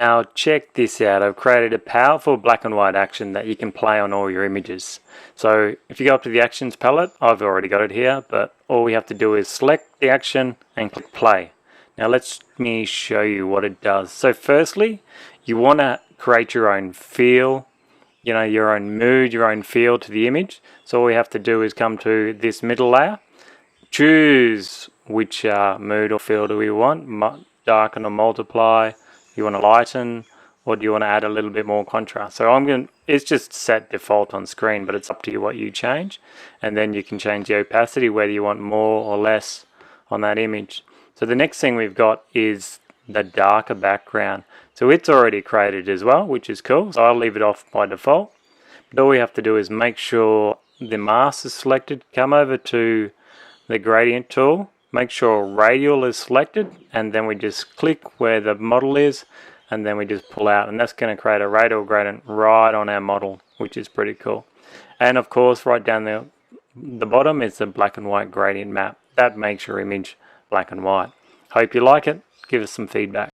Now check this out, I've created a powerful black and white action that you can play on all your images. So if you go up to the actions palette, I've already got it here, but all we have to do is select the action and click play. Now let me show you what it does. So firstly, you want to create your own feel, your own mood, your own feel to the image. So all we have to do is come to this middle layer, choose which mood or feel do we want, darken or multiply. You want to lighten, or do you want to add a little bit more contrast? So it's just set default on screen, but it's up to you what you change. And then you can change the opacity, whether you want more or less on that image. So the next thing we've got is the darker background. So it's already created as well, which is cool. So I'll leave it off by default. But all we have to do is make sure the mask is selected, come over to the gradient tool, make sure radial is selected, and then we just click where the model is, and then we just pull out, and that's going to create a radial gradient right on our model, which is pretty cool. And of course, right down the bottom is the black and white gradient map. That makes your image black and white. Hope you like it. Give us some feedback.